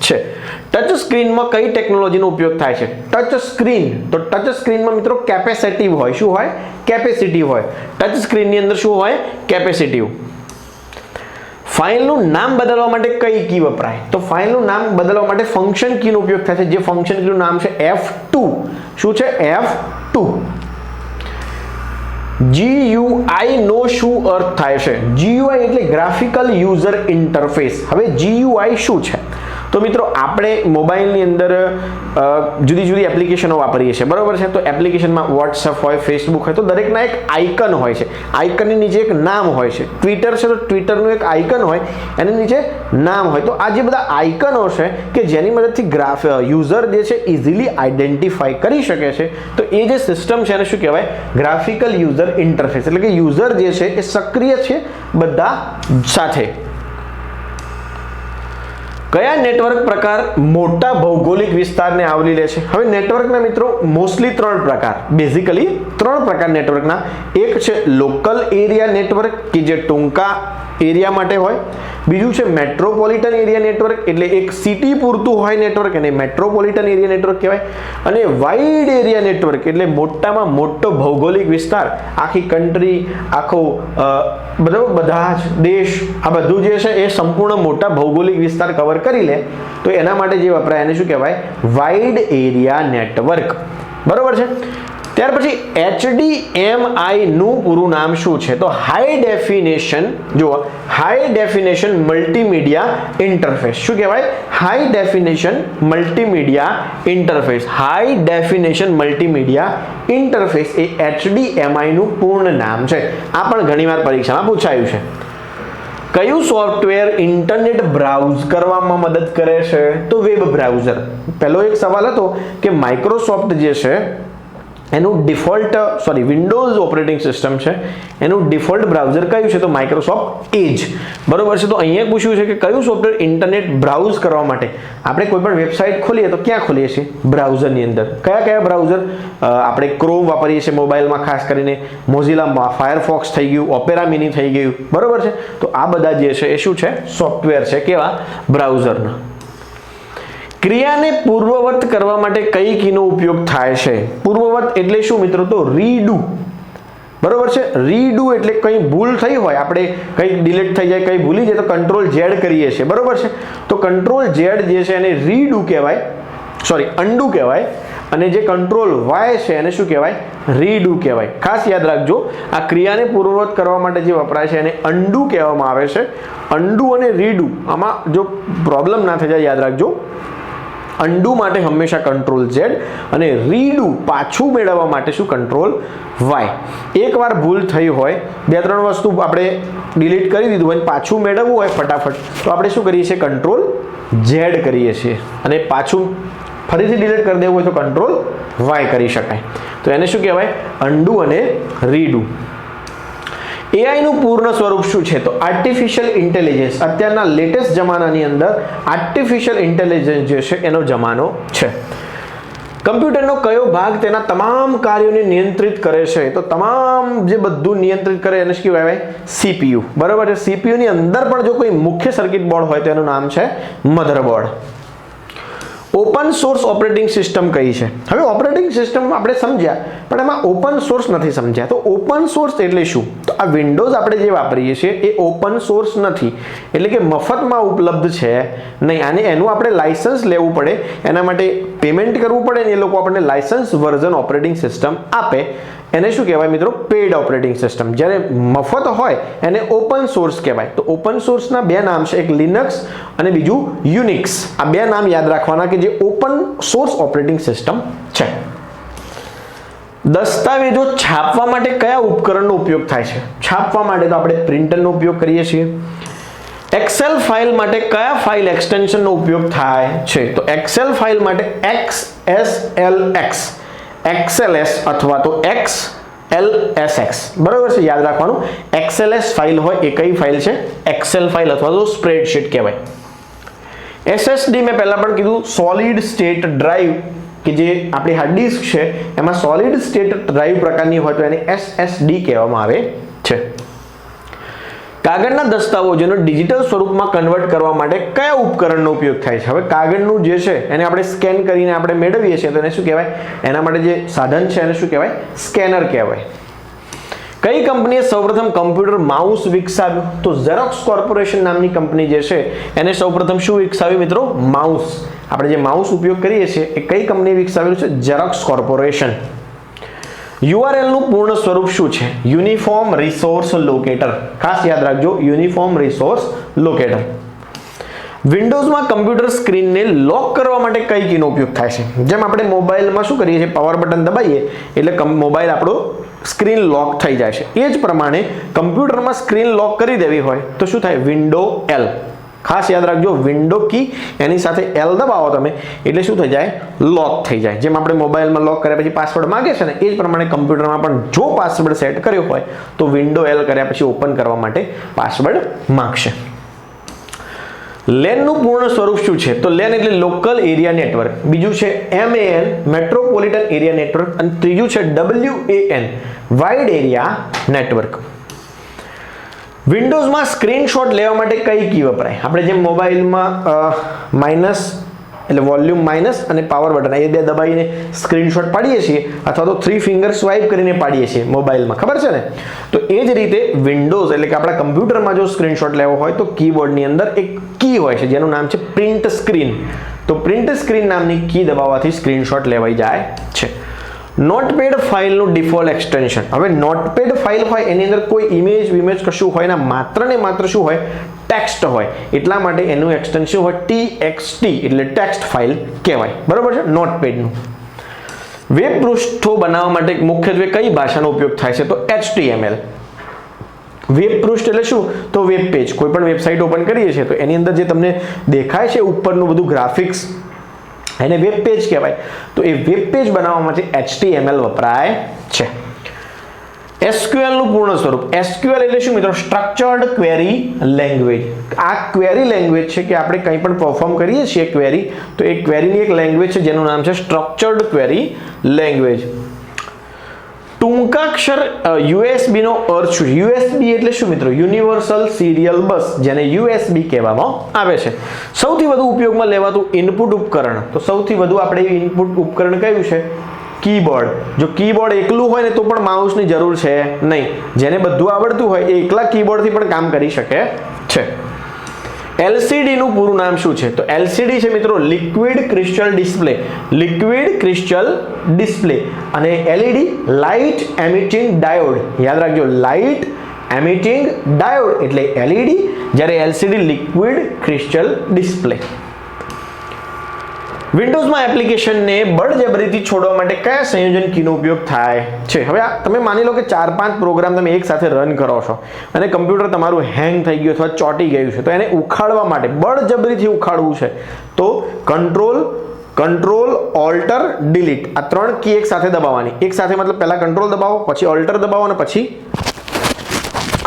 છે. ટચ સ્ક્રીનમાં કઈ ટેકનોલોજીનો ઉપયોગ થાય છે? ટચ સ્ક્રીન તો ટચ સ્ક્રીનમાં મિત્રો કેપેસિટિવ હોય. શું હોય? કેપેસિટિવ હોય. ટચ સ્ક્રીનની અંદર શું હોય? કેપેસિટિવ. ફાઇલનું નામ બદલવા માટે કઈ કી વપરાય? તો ફાઇલનું નામ બદલવા માટે ફંક્શન કીનો ઉપયોગ થાય છે. જે ફંક્શન કીનું નામ છે F2. શું છે? F2. GUI નો શું અર્થ થાય છે? GUI એટલે ગ્રાફિકલ યુઝર ઇન્ટરફેસ. હવે GUI શું છે? તો મિત્રો આપણે મોબાઈલની અંદર જુદી જુદી એપ્લિકેશનો વાપરીએ છીએ. બરોબર છે? તો એપ્લિકેશનમાં WhatsApp હોય, Facebook હોય તો દરેકના એક આઇકન હોય છે. આઇકનની નીચે એક નામ હોય છે. ટ્વિટર છે તો ટ્વિટરનું એક આઇકન હોય, એની નીચે નામ હોય. તો આ જે બધા આઇકનો છે કે જેની મદદથી યુઝર જે છે ઇઝીલી આઈડેન્ટિફાઈ કરી શકે છે, તો એ જે સિસ્ટમ છે એને શું કહેવાય? Graphical user interface. એટલે કે યુઝર જે છે એ સક્રિય છે બધા સાથે. કયા નેટવર્ક પ્રકાર મોટા ભૌગોલિક વિસ્તારને આવરી લે છે? હવે નેટવર્કના મિત્રો મોસ્ટલી 3 પ્રકાર, બેઝિકલી 3 પ્રકાર નેટવર્કના. એક છે લોકલ એરિયા નેટવર્ક કે જે ટૂંકા એરિયા માટે હોય. બીજું છે મેટ્રોપોલિટન એરિયા નેટવર્ક, એટલે એક સિટી પૂરતું હોય નેટવર્ક, એને મેટ્રોપોલિટન એરિયા નેટવર્ક કહેવાય. અને વાઇડ એરિયા નેટવર્ક એટલે મોટામાં મોટો ભૌગોલિક વિસ્તાર, આખી કન્ટ્રી, આખો બધા જ દેશ, આ બધું જે છે એ સંપૂર્ણ મોટા ભૌગોલિક વિસ્તાર કવર કરી લે તો એના માટે જે વપરાય એને શું કહેવાય? Wide area network. બરોબર છે. ત્યાર પછી HDMI નું પૂરું નામ શું છે? તો હાઈ ડેફિનેશન, જુઓ, હાઈ ડેફિનેશન મલ્ટીમીડિયા ઇન્ટરફેસ. શું કહેવાય? High definition multimedia interface. High definition multimedia interface એ HDMI નું પૂર્ણ નામ છે. આ પણ ઘણીવાર પરીક્ષામાં પૂછાયું છે. કયું સોફ્ટવેર ઇન્ટરનેટ બ્રાઉઝ કરવામાં મદદ કરે છે? તો વેબ બ્રાઉઝર. પહેલો એક સવાલ હતો કે માઇક્રોસોફ્ટ જે છે એનું ડિફોલ્ટ વિન્ડોઝ ઓપરેટિંગ સિસ્ટમ છે, એનું ડિફોલ્ટ બ્રાઉઝર કયું છે? તો માઇક્રોસોફ્ટ એજ. બરોબર છે. તો અહીંયા પૂછ્યું છે કે કયું સોફ્ટવેર ઇન્ટરનેટ બ્રાઉઝ કરવા માટે આપણે કોઈ પણ વેબસાઇટ ખોલીએ તો ક્યાં ખોલીએ છીએ? બ્રાઉઝરની અંદર. કયા કયા બ્રાઉઝર? આપણે ક્રોમ વાપરીએ છીએ મોબાઈલમાં, ખાસ કરીને મોઝિલા ફાયરફોક્સ થઈ ગયું, ઓપેરા મિની થઈ ગયું. બરોબર છે. તો આ બધા જે છે એ શું છે? સોફ્ટવેર છે. કેવા? બ્રાઉઝરના. ક્રિયાને પૂર્વવત કરવા માટે કઈ કીનો ઉપયોગ થાય છે? પૂર્વવત એટલે શું મિત્રો? તો રીડુ. બરોબર છે. રીડુ એટલે કંઈ ભૂલ થઈ હોય, આપણે કંઈ ડિલીટ થઈ જાય, કંઈ ભૂલી જાય તો કંટ્રોલ Z કરીએ છીએ. બરોબર છે. તો કંટ્રોલ Z જે છે એને રીડુ કહેવાય, અન્ડુ કહેવાય. અને જે કંટ્રોલ Y છે એને શું કહેવાય? રીડુ કહેવાય. ખાસ યાદ રાખજો, આ ક્રિયાને પૂર્વવત કરવા માટે જે વપરાય છે એને અન્ડુ કહેવામાં આવે છે. અન્ડુ અને રીડુ આમાં જો પ્રોબ્લેમ ના થઈ જાય યાદ રાખજો. અન્ડુ માટે હંમેશા કંટ્રોલ Z અને રીડુ પાછું મેળવવા માટે શું? Control Y. એકવાર ભૂલ થઈ હોય, 2-3 વસ્તુ આપણે ડિલીટ કરી દીધું હોય, પાછું મેળવવું હોય ફટાફટ, તો આપણે શું કરીએ છીએ? કંટ્રોલ Z કરીએ છીએ. અને પાછું ફરીથી ડિલીટ કરી દેવું હોય તો કંટ્રોલ Y કરી શકાય. તો એને શું કહેવાય? અન્ડુ અને રીડુ. AI નું પૂર્ણ સ્વરૂપ શું છે? તો આર્ટિફિશિયલ ઇન્ટેલિજન્સ. અત્યારના લેટેસ્ટ જમાનાની અંદર આર્ટિફિશિયલ ઇન્ટેલિજન્સ જે છે એનો જમાનો છે. કમ્પ્યુટરનો કયો ભાગ તેના તમામ કાર્યોને નિયંત્રિત કરે છે? તો તમામ જે બધું નિયંત્રિત કરે એને શું કહેવાય? CPU. બરાબર છે. CPU ની અંદર પણ જો કોઈ મુખ્ય સર્કિટ બોર્ડ હોય તો એનું નામ છે motherboard. Open source operating system કઈ છે? હવે ઓપરેટિંગ સિસ્ટમ આપણે સમજ્યા, પણ એમાં ઓપન સોર્સ નથી સમજ્યા. તો ઓપન સોર્સ એટલે શું? તો આ વિન્ડોઝ આપણે જે વાપરીએ છીએ એ ઓપન સોર્સ નથી, એટલે કે મફતમાં ઉપલબ્ધ છે નહીં. અને એનું આપણે લાયસન્સ લેવું પડે, એના માટે પેમેન્ટ કરવું પડે ને એ લોકો આપણને લાયસન્સ વર્ઝન ઓપરેટિંગ સિસ્ટમ આપે. એને શું કહેવાય મિત્રો? Paid operating system. જ્યારે મફત હોય એને ઓપન સોર્સ કહેવાય. તો ઓપન સોર્સના 2 નામ છે, એક લિનક્સ અને બીજું યુનિક્સ. આ 2 નામ યાદ રાખવાના કે જે ઓપન સોર્સ ઓપરેટિંગ સિસ્ટમ છે. દસ્તાવેજો છાપવા માટે કયા ઉપકરણનો ઉપયોગ થાય છે? છાપવા માટે તો આપણે પ્રિન્ટરનો ઉપયોગ કરીએ છીએ. એક્સેલ ફાઇલ માટે કયા ફાઇલ એક્સટેન્શનનો ઉપયોગ થાય છે? તો એક્સેલ ફાઇલ માટે XSLX, XLS અથવા તો XLSX. બરાબર છે. યાદ રાખવાનું, XLS ફાઇલ હોય એ કઈ ફાઇલ છે? એક્સેલ ફાઇલ અથવા તો સ્પ્રેડશીટ કહેવાય. SSD મેં પહેલા પણ કીધું, સોલિડ સ્ટેટ ડ્રાઈવ, કે જે આપણી હાર્ડ ડિસ્ક છે એમાં સોલિડ સ્ટેટ ડ્રાઈવ પ્રકારની હોય તો એને SSD કહેવામાં આવે છે. કાગળના દસ્તાવેજોને ડિજિટલ સ્વરૂપમાં કન્વર્ટ કરવા માટે કયા ઉપકરણનો ઉપયોગ થાય છે? હવે કાગળનું જે છે એને આપણે સ્કેન કરીને આપણે મેળવીએ છીએ તો એને શું કહેવાય? એના માટે જે સાધન છે એને શું કહેવાય? સ્કેનર કહેવાય. કઈ કંપનીએ સૌપ્રથમ કમ્પ્યુટર માઉસ વિકસાવ્યું? તો ઝેરોક્સ કોર્પોરેશન નામની કંપની જે છે એને સૌપ્રથમ શું વિકસાવ્યું મિત્રો? માઉસ. આપણે જે માઉસ ઉપયોગ કરીએ છીએ એ કઈ કંપનીએ વિકસાવેલું છે? Xerox corporation. URL નું પૂર્ણ સ્વરૂપ શું છે? Uniform resource locator. ખાસ યાદ રાખજો, યુનિફોર્મ રિસોર્સ લોકેટર. વિન્ડોઝમાં કમ્પ્યુટર સ્ક્રીનને લોક કરવા માટે કઈ કીનો ઉપયોગ થાય છે? જેમ આપણે મોબાઈલમાં શું કરીએ છીએ? પાવર બટન દબાઈએ એટલે મોબાઈલ આપણો સ્ક્રીન લોક થઈ જાય છે. એ જ પ્રમાણે કમ્પ્યુટરમાં સ્ક્રીન લોક કરી દેવી હોય તો શું થાય? Window L. ખાસ યાદ રાખજો, વિન્ડો કી એની સાથે L દબાવો તમે એટલે શું થઈ જાય? લોક થઈ જાય. જેમ આપણે મોબાઈલમાં લોક કર્યા પછી પાસવર્ડ માંગે છે ને એ જ પ્રમાણે કમ્પ્યુટરમાં પણ જો પાસવર્ડ સેટ કર્યો હોય તો વિન્ડો L કર્યા પછી ઓપન કરવા માટે પાસવર્ડ માંગશે. LAN નું પૂર્ણ સ્વરૂપ શું છે? તો LAN એટલે લોકલ એરિયા નેટવર્ક, બીજું છે MAN મેટ્રોપોલિટન એરિયા નેટવર્ક, અને ત્રીજું છે WAN વાઇડ એરિયા નેટવર્ક. વિન્ડોઝમાં સ્ક્રીનશોટ લેવા માટે કઈ કી વપરાય? આપણે જેમ મોબાઈલમાં માઇનસ એટલે વોલ્યુમ માઇનસ અને પાવર બટન એ બે દબાવીને સ્ક્રીનશોટ પાડીએ છીએ, અથવા તો 3 ફિંગર સ્વાઇપ કરીને પાડીએ છીએ મોબાઈલમાં, ખબર છે ને? તો એ જ રીતે વિન્ડોઝ એટલે કે આપણા કમ્પ્યુટરમાં જો સ્ક્રીનશોટ લેવો હોય તો કીબોર્ડની અંદર એક કી હોય છે જેનું નામ છે પ્રિન્ટ સ્ક્રીન. તો પ્રિન્ટ સ્ક્રીન નામની કી દબાવવાથી સ્ક્રીનશોટ લેવાઈ જાય છે. નોટપેડ ફાઇલનું ડિફોલ્ટ એક્સટેન્શન. હવે નોટપેડ ફાઇલ હોય એની અંદર કોઈ ઇમેજ કશું હોય ને માત્ર શું હોય? ટેક્સ્ટ હોય. એટલા માટે એનું એક્સટેન્શન હોય TXT એટલે ટેક્સ્ટ ફાઇલ કહેવાય. બરાબર છે નોટપેડનું. વેબ પૃષ્ઠો બનાવવા માટે મુખ્યત્વે કઈ ભાષાનો ઉપયોગ થાય છે? તો HTML. વેબ પૃષ્ઠ એટલે શું? તો વેબ પેજ. કોઈ પણ વેબસાઇટ ઓપન કરીએ છીએ તો એની અંદર જે તમને દેખાય છે ઉપરનું બધું ગ્રાફિક્સ એને વેબ પેજ કહેવાય. તો એ વેબ પેજ બનાવવા માટે HTML વપરાય છે. SQL નું પૂર્ણ સ્વરૂપ. SQL એટલે શું મિત્રો? Structured query language. આ ક્વેરી લેંગ્વેજ છે કે આપણે કંઈ પણ પરફોર્મ કરીએ છીએ ક્વેરી, તો એ ક્વેરીની એક લેંગ્વેજ છે જેનું નામ છે સ્ટ્રક્ચર્ડ ક્વેરી લેંગ્વેજ. ટૂંકાક્ષર USB નો અર્થ શું? USB એટલે શું મિત્રો? યુનિવર્સલ સિરિયલ બસ, જેને USB કહેવામાં આવે છે. સૌથી વધુ ઉપયોગમાં લેવાતું ઇનપુટ ઉપકરણ. તો સૌથી વધુ આપણે ઇનપુટ ઉપકરણ કયું છે? કીબોર્ડ. જો કીબોર્ડ એકલું હોય ને તો પણ માઉસની જરૂર છે નહીં. જેને બધું આવડતું હોય એ એકલા કીબોર્ડથી પણ કામ કરી શકે છે. LCD નું પૂરું નામ શું છે? તો LCD છે મિત્રો liquid crystal display. Liquid crystal display. અને LED લાઇટ એમિટિંગ ડાયોડ. યાદ રાખજો, લાઇટ એમિટિંગ ડાયોડ એટલે LED, જ્યારે LCD લિક્વિડ ક્રિસ્ટલ ડિસ્પ્લે. વિન્ડોઝમાં એપ્લિકેશનને બળજબરીથી છોડવા માટે કયા સંયોજન કીનો ઉપયોગ થાય છે? હવે તમે માની લો કે 4-5 પ્રોગ્રામ તમે એક સાથે રન કરો છો અને કમ્પ્યુટર તમારું હેંગ થઈ ગયું અથવા ચોંટી ગયું છે, તો એને ઉખાડવા માટે બળજબરીથી ઉખાડવું છે તો કંટ્રોલ ઓલ્ટર ડિલીટ આ 3 કી એક સાથે દબાવવાની. એક સાથે મતલબ પહેલા કંટ્રોલ દબાવો, પછી ઓલ્ટર દબાવો અને પછી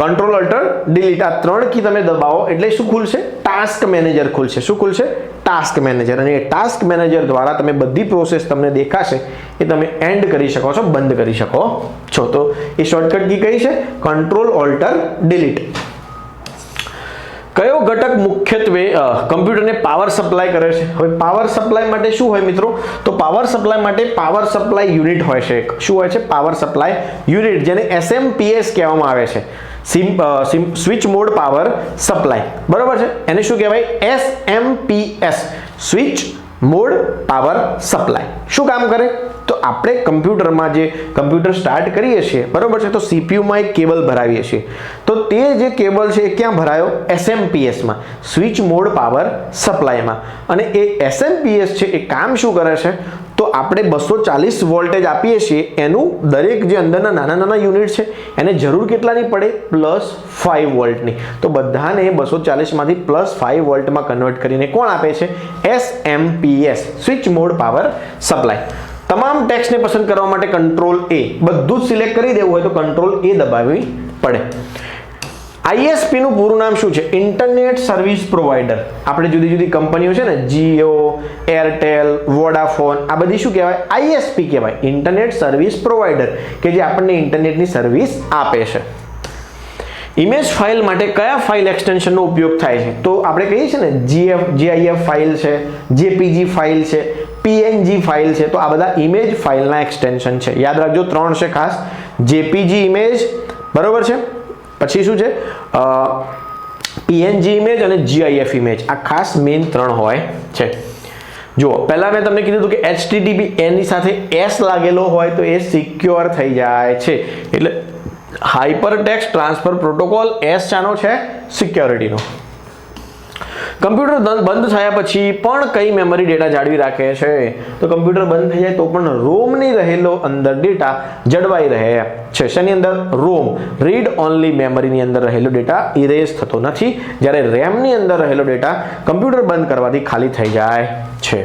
કંટ્રોલ ઓલ્ટર ડિલીટ. આ 3 કી તમે દબાવો એટલે શું ખુલશે? ટાસ્ક મેનેજર ખુલશે. શું ખુલશે? Task manager. અને એ ટાસ્ક મેનેજર દ્વારા તમે બધી પ્રોસેસ તમને દેખાશે એ તમે એન્ડ કરી શકો છો, બંધ કરી શકો છો. તો એ શોર્ટકટ કી કઈ છે? Control alter delete. કયો ઘટક મુખ્યત્વે કમ્પ્યુટરને પાવર સપ્લાય કરે છે? હવે પાવર સપ્લાય માટે શું હોય મિત્રો? તો પાવર સપ્લાય માટે પાવર સપ્લાય યુનિટ હોય છે. શું હોય છે? પાવર સપ્લાય યુનિટ, જેને SMPS કહેવામાં આવે છે. Switch mode power supply. બરાબર છે? એને શું કહેવાય? SMPS switch mode power supply. શું કામ કરે? તો આપણે કમ્પ્યુટરમાં જે કમ્પ્યુટર સ્ટાર્ટ કરીએ છીએ, બરાબર છે, તો CPU માં એક કેબલ ભરાવીએ છીએ. તો તે જે કેબલ છે એ ક્યાં ભરાયો? SMPS માં, સ્વિચ મોડ પાવર સપ્લાયમાં. અને એ SMPS છે એ કામ શું કરે છે? તો આપણે 240 વોલ્ટેજ આપીએ છીએ, એનું દરેક જે અંદરના નાના યુનિટ છે એને જરૂર કેટલાની પડે? +5 વોલ્ટની. તો બધાને 240 માંથી +5 વોલ્ટમાં કન્વર્ટ કરીને કોણ આપે છે? SMPS switch mode power supply. તમામ ટેક્સ્ટને પસંદ કરવા માટે કંટ્રોલ A. બધું જ સિલેક્ટ કરી દેવું હોય તો કંટ્રોલ A દબાવવી પડે. ISP નું પૂરું નામ શું છે? Internet service provider. આપણે જુદી જુદી કંપનીઓ છે ને, જીઓ, એરટેલ, વોડાફોન, આ બધી શું કહેવાય? ISP કહેવાય, ઇન્ટરનેટ સર્વિસ પ્રોવાઈડર, કે જે આપણને ઇન્ટરનેટની સર્વિસ આપે છે. ઇમેજ ફાઇલ માટે કયા ફાઇલ એક્સટેન્શનનો ઉપયોગ થાય છે? તો આપણે કહીએ છીએ ને GIF ફાઇલ છે, JPG ફાઇલ છે, PNG ફાઇલ છે. તો આ બધા ઇમેજ ફાઇલના એક્સટેન્શન છે. યાદ રાખજો 3 છે ખાસ. JPG ઇમેજ, બરોબર છે, પછી શું છે? PNG ઇમેજ અને GIF ઇમેજ. આ ખાસ મેઇન 3 હોય છે. જો પહેલા મેં તમને કીધું હતું કે HTTP એની સાથે S લાગેલો હોય તો એ સિક્યોર થઈ જાય છે. એટલે હાઇપરટેક્સ્ટ ટ્રાન્સફર પ્રોટોકોલ S ચાનો છે? સિક્યોરિટીનો. કમ્પ્યુટર બંધ થયા પછી પણ કઈ મેમરી ડેટા જાળવી રાખે છે? તો કમ્પ્યુટર બંધ થઈ જાય તો પણ ROM ની રહેલો અંદર ડેટા જળવાઈ રહે છે. શેની અંદર? ROM, રીડ ઓનલી મેમરીની અંદર રહેલો ડેટા ઇરેઝ થતો નથી, જ્યારે RAM ની અંદર રહેલો ડેટા કમ્પ્યુટર બંધ કરવાથી ખાલી થઈ જાય છે.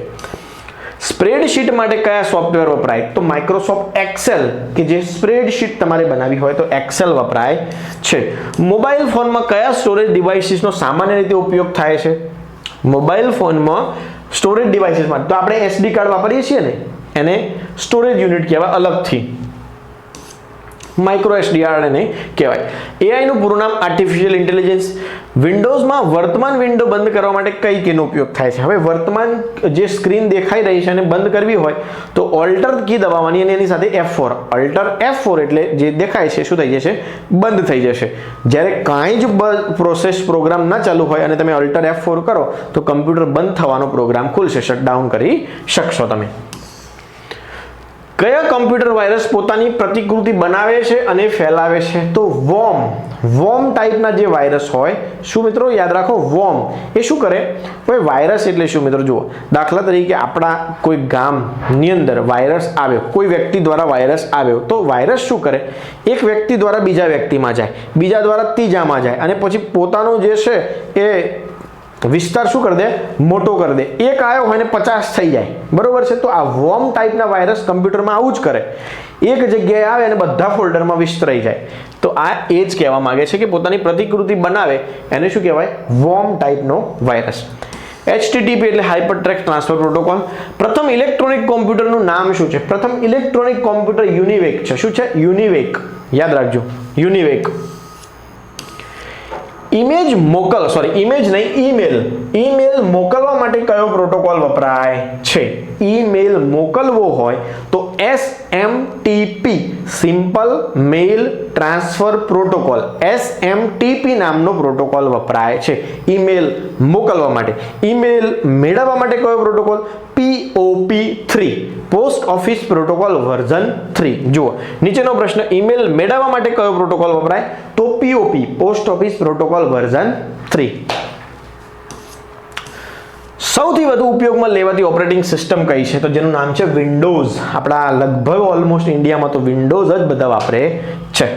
સ્પ્રેડશીટ માટે કયા સોફ્ટવેર વપરાય? તો માઇક્રોસોફ્ટ એક્સેલ, કે જે સ્પ્રેડશીટ તમારે બનાવી હોય તો એક્સેલ વપરાય છે. મોબાઈલ ફોનમાં કયા સ્ટોરેજ ડિવાઇસીસનો સામાન્ય રીતે ઉપયોગ થાય છે? મોબાઈલ ફોનમાં સ્ટોરેજ ડિવાઇસીસમાં તો આપણે SD કાર્ડ વાપરીએ છીએ ને એને સ્ટોરેજ યુનિટ કહેવાય અલગથી, માઇક્રો SD કાર્ડ એને કહેવાય. AI નું પૂરું નામ આર્ટિફિશિયલ ઇન્ટેલિજન્સ. વિન્ડોઝમાં વર્તમાન વિન્ડો બંધ કરવા માટે કઈ કીનો ઉપયોગ થાય છે? હવે વર્તમાન જે સ્ક્રીન દેખાઈ રહી છે અને બંધ કરવી હોય તો ઓલ્ટર કી દબાવવાની અને એની સાથે F4. ઓલ્ટર F4 એટલે જે દેખાય છે શું થઈ જશે? બંધ થઈ જશે. જ્યારે કાંઈ જ પ્રોસેસ પ્રોગ્રામ ના ચાલુ હોય અને તમે ઓલ્ટર F4 કરો તો કમ્પ્યુટર બંધ થવાનો પ્રોગ્રામ ખુલશે, શટડાઉન કરી શકશો તમે. કયા કમ્પ્યુટર વાયરસ પોતાની પ્રતિકૃતિ બનાવે છે અને ફેલાવે છે? તો વોર્મ ટાઈપના જે વાયરસ હોય, શું મિત્રો યાદ રાખો, વોર્મ એ શું કરે? કોઈ વાયરસ એટલે શું મિત્રો જુઓ, દાખલા તરીકે આપણા કોઈ ગામની અંદર વાયરસ આવ્યો, કોઈ વ્યક્તિ દ્વારા વાયરસ આવ્યો, તો વાયરસ શું કરે? એક વ્યક્તિ દ્વારા બીજા વ્યક્તિમાં જાય, બીજા દ્વારા ત્રીજામાં જાય અને પછી પોતાનો જે છે એ વિસ્તાર શું કરી દે? મોટો કરી દે. એક આવ્યો હોય ને 50 થઈ જાય, બરોબર છે? તો આ વોર્મ ટાઈપના વાયરસ કમ્પ્યુટરમાં આવું જ કરે, એક જગ્યાએ આવે અને બધા ફોલ્ડરમાં વિસ્તરાઈ જાય. તો આ એ જ કહેવા માંગે છે કે પોતાની પ્રતિકૃતિ બનાવે એને શું કહેવાય? વોર્મ ટાઈપનો વાયરસ. HTTP એટલે હાઇપરટેક્સ્ટ ટ્રાન્સફર પ્રોટોકોલ. પ્રથમ ઇલેક્ટ્રોનિક કોમ્પ્યુટરનું નામ શું છે? પ્રથમ ઇલેક્ટ્રોનિક કોમ્પ્યુટર યુનિવેક છે. શું છે? યુનિવેક. યાદ રાખજો, યુનિવેક. ઈમેજ મોકલવા માટે કયો પ્રોટોકોલ વપરાય છે? ઈમેલ મોકલવો હોય તો SMTP, સિમ્પલ મેલ ટ્રાન્સફર પ્રોટોકોલ, SMTP નામનો પ્રોટોકોલ વપરાય છે ઈમેલ મોકલવા માટે. ઈમેલ મેળવવા માટે કયો protocol? POP3, post office protocol version 3. જુઓ નીચેનો પ્રશ્ન, ઈમેલ મેળવવા માટે કયો પ્રોટોકોલ વપરાય? તો POP, post office protocol version 3. સૌથી વધુ ઉપયોગમાં લેવાતી ઓપરેટિંગ સિસ્ટમ કઈ છે? તો જેનું નામ છે વિન્ડોઝ. આપણા લગભગ ઓલમોસ્ટ ઇન્ડિયામાં તો વિન્ડોઝ જ બધા વાપરે છે.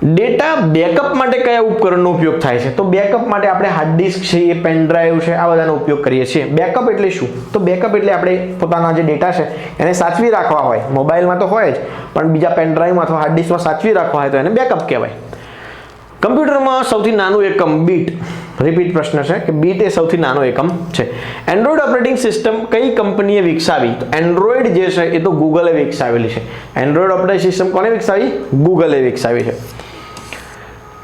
ડેટા બેકઅપ માટે કયા ઉપકરણનો ઉપયોગ થાય છે? તો બેકઅપ માટે આપણે હાર્ડ ડિસ્ક છે, પેન ડ્રાઈવ છે, આ બધાનો ઉપયોગ કરીએ છીએ. બેકઅપ એટલે શું? તો બેકઅપ એટલે આપણે પોતાના જે ડેટા છે એને સાચવી રાખવા હોય, મોબાઈલમાં તો હોય જ, પણ બીજા પેન ડ્રાઈવમાં અથવા હાર્ડ ડિસ્કમાં સાચવી રાખવા હોય તો એને બેકઅપ કહેવાય. કમ્પ્યુટરમાં સૌથી નાનું એકમ બીટ. રિપીટ પ્રશ્ન છે કે બીટ એ સૌથી નાનો એકમ છે. એન્ડ્રોઈડ ઓપરેટિંગ સિસ્ટમ કઈ કંપનીએ વિકસાવી? તો એન્ડ્રોઈડ જે છે એ તો ગૂગલે વિકસાવેલી છે. એન્ડ્રોઈડ ઓપરેટિંગ સિસ્ટમ કોને વિકસાવી? ગૂગલે વિકસાવી છે.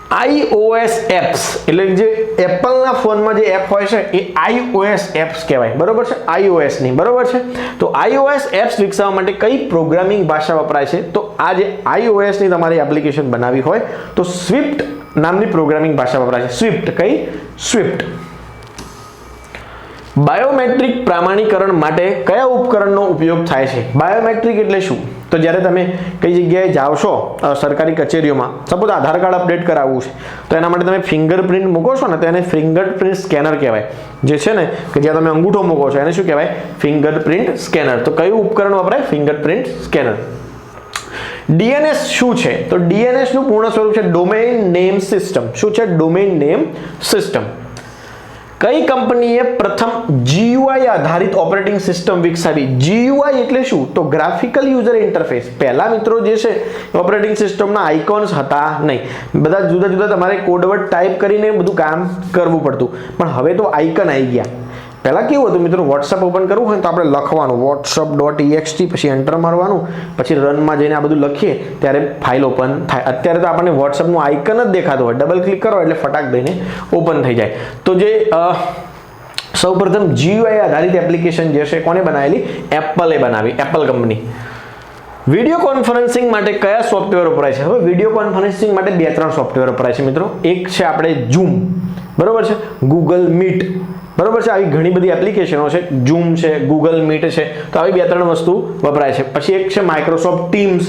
iOS એપ્સ એટલે જે એપલના ફોનમાં જે એપ હોય છે એ iOS એપ્સ કહેવાય, બરોબર છે? iOS ની, બરોબર છે? તો iOS એપ્સ વિકસાવવા માટે કઈ પ્રોગ્રામિંગ ભાષા વપરાય છે? તો આ જે iOS ની તમારી એપ્લિકેશન બનાવી હોય તો સ્વિફ્ટ નામની પ્રોગ્રામિંગ ભાષા વપરાય છે. સ્વિફ્ટ. કઈ? સ્વિફ્ટ. બાયોમેટ્રિક પ્રમાણીકરણ માટે કયા ઉપકરણનો ઉપયોગ થાય છે? બાયોમેટ્રિક એટલે શું? તો જ્યારે તમે કઈ જગ્યાએ જાઓ છો સરકારી કચેરીઓમાં, સપોઝ આધાર કાર્ડ અપડેટ કરાવવું છે તો એના માટે તમે ફિંગરપ્રિન્ટ મૂકો છો ને તો એને ફિંગરપ્રિન્ટ સ્કેનર કહેવાય. જે છે ને કે જ્યાં તમે અંગૂઠો મૂકો છો એને શું કહેવાય? Fingerprint scanner. તો કયું ઉપકરણ વપરાય? Fingerprint scanner. DNS શું છે? તો DNS નું પૂર્ણ સ્વરૂપ છે ડોમેઇન નેમ સિસ્ટમ. શું છે? Domain name system. કઈ કંપનીએ પ્રથમ GUI આધારિત ઓપરેટિંગ સિસ્ટમ વિકસાવી? GUI એટલે શું? તો ગ્રાફિકલ યુઝર ઇન્ટરફેસ. પહેલા મિત્રો જે છે ઓપરેટિંગ સિસ્ટમના આઇકોન્સ હતા નહીં, બધા જુદા જુદા તમારે કોડવર્ડ ટાઈપ કરીને બધું કામ કરવું પડતું, પણ હવે તો આઇકન આવી ગયા. પહેલા કેવું હતું મિત્રો, વોટ્સઅપ ઓપન કરવું હોય તો આપણે લખવાનું whatsapp.txt, પછી એન્ટર મારવાનું, પછી રનમાં જઈને આ બધું લખીએ ત્યારે ફાઇલ ઓપન થાય. અત્યારે તો આપણને વોટ્સઅપનું આઇકન જ દેખાતું હોય, ડબલ ક્લિક કરો એટલે ફટાક દઈને ઓપન થઈ જાય. તો જે સૌપ્રથમ GUI આધારિત એપ્લિકેશન જે છે કોને બનાવેલી? એપલે બનાવી, એપલ કંપની. વિડીયો કોન્ફરન્સિંગ માટે કયા સોફ્ટવેર વપરાય છે? હવે વિડીયો કોન્ફરન્સિંગ માટે 2-3 સોફ્ટવેર વપરાય છે મિત્રો. એક છે આપણે ઝૂમ, બરોબર છે? ગૂગલ મીટ, બરોબર છે? આવી ઘણી બધી એપ્લિકેશનો છે, ઝૂમ છે, ગૂગલ મીટ છે, તો આવી 2-3 વસ્તુ વપરાય છે. પછી એક છે માઇક્રોસોફ્ટ ટીમ્સ.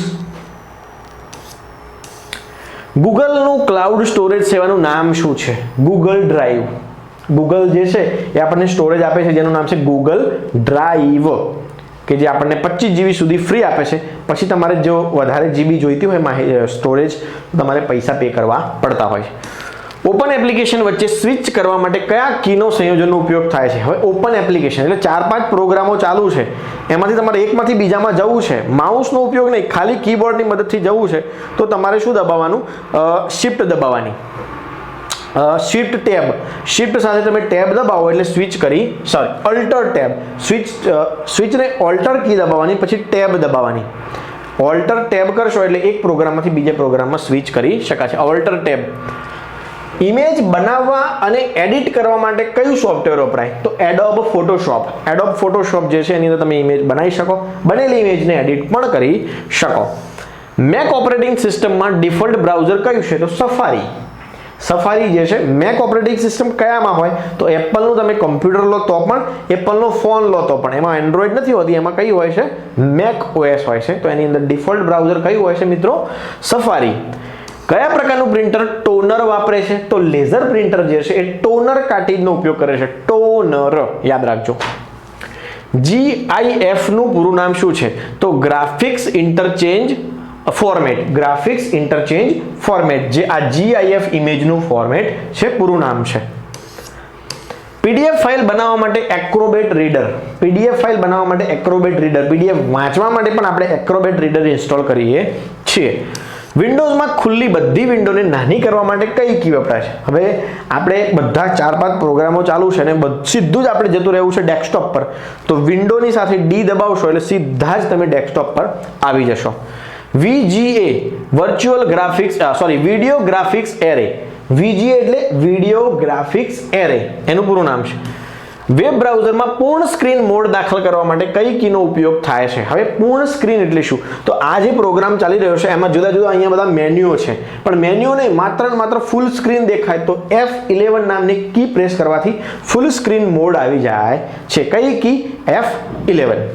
ગૂગલનું ક્લાઉડ સ્ટોરેજ સેવાનું નામ શું છે? Google drive. ગૂગલ જે છે એ આપણને સ્ટોરેજ આપે છે જેનું નામ છે ગૂગલ ડ્રાઈવ, કે જે આપણને 25 GB સુધી ફ્રી આપે છે. પછી તમારે જો વધારે GB જોઈતી હોય સ્ટોરેજ, તમારે પૈસા પે કરવા પડતા હોય છે. ઓપન એપ્લિકેશન વચ્ચે સ્વિચ કરવા માટે કયા કીનો સંયોજનનો ઉપયોગ થાય છે? હવે ઓપન એપ્લિકેશન એટલે 4-5 પ્રોગ્રામો ચાલુ છે, એમાંથી તમારે એકમાંથી બીજામાં જવું છે, માઉસનો ઉપયોગ નહીં, ખાલી કીબોર્ડની મદદથી જવું છે, તો તમારે શું દબાવવાનું? શિફ્ટ દબાવવાની. શિફ્ટ ટેબ, શિફ્ટ સાથે તમે ટેબ દબાવો એટલે સ્વિચ કરી અલ્ટર ટેબ, સ્વિચને ઓલ્ટર કી દબાવવાની, પછી ટેબ દબાવવાની. ઓલ્ટર ટેબ કરશો એટલે એક પ્રોગ્રામમાંથી બીજા પ્રોગ્રામમાં સ્વિચ કરી શકાશે. Alter tab. ઇમેજ બનાવવા અને એડિટ કરવા માટે કયું સોફ્ટવેર વપરાય? તો એડોબ ફોટોશોપ. એડોબ ફોટોશોપ જે છે એની અંદર તમે ઇમેજ બનાવી શકો, બનેલી ઇમેજને એડિટ પણ કરી શકો. મેક ઓપરેટિંગ સિસ્ટમમાં ડિફોલ્ટ બ્રાઉઝર કયું છે? તો સફારી. સફારી જે છે મેક ઓપરેટિંગ સિસ્ટમ કયામાં હોય? તો એપલનું તમે કમ્પ્યુટર લો તો પણ, એપલનો ફોન લો તો પણ. એમાં એન્ડ્રોઈડ નથી હોતી, એમાં કઈ હોય છે? મેક ઓએસ હોય છે. તો એની અંદર ડિફોલ્ટ બ્રાઉઝર કયું હોય છે મિત્રો? સફારી. કયા પ્રકારનું પ્રિન્ટર ટોનર વાપરે છે? તો લેઝર પ્રિન્ટર જે છે એ ટોનર કાર્ટ્રિજનો ઉપયોગ કરે છે. ટોનર યાદ રાખજો. GIF નું પૂરું નામ શું છે? તો graphics interchange format. Graphics interchange format, જે આ GIF ઇમેજનું ફોર્મેટ છે, પૂરું નામ છે. PDF ફાઇલ બનાવવા માટે એક્રોબેટ રીડર. PDF ફાઇલ બનાવવા માટે એક્રોબેટ રીડર. PDF વાંચવા માટે પણ આપણે એક્રોબેટ રીડર ઇન્સ્ટોલ કરીએ છીએ. વિન્ડોઝમાં ખુલ્લી બધી વિન્ડોને નાની કરવા માટે કઈ કી વપરાય છે? હવે આપણે બધા 4-5 પ્રોગ્રામો ચાલુ છે ને સીધું જ આપણે જતું રહેવું છે ડેસ્કટોપ પર, તો વિન્ડોની સાથે D દબાવશો એટલે સીધા જ તમે ડેસ્કટોપ પર આવી જશો. VGA video graphics array. VGA એટલે વિડિયો ગ્રાફિક્સ એરે, એનું પૂરું નામ છે. વેબ બ્રાઉઝરમાં પૂર્ણ સ્ક્રીન મોડ દાખલ કરવા માટે કઈ કીનો ઉપયોગ થાય છે? હવે પૂર્ણ સ્ક્રીન એટલે શું? તો આ જે પ્રોગ્રામ ચાલી રહ્યો છે એમાં જુદા જુદા અહીંયા બધા મેન્યુઓ છે, પણ મેન્યુ નહીં, માત્ર ફૂલ સ્ક્રીન દેખાય તો F11 નામની કી પ્રેસ કરવાથી ફૂલ સ્ક્રીન મોડ આવી જાય છે. કઈ કી? F11.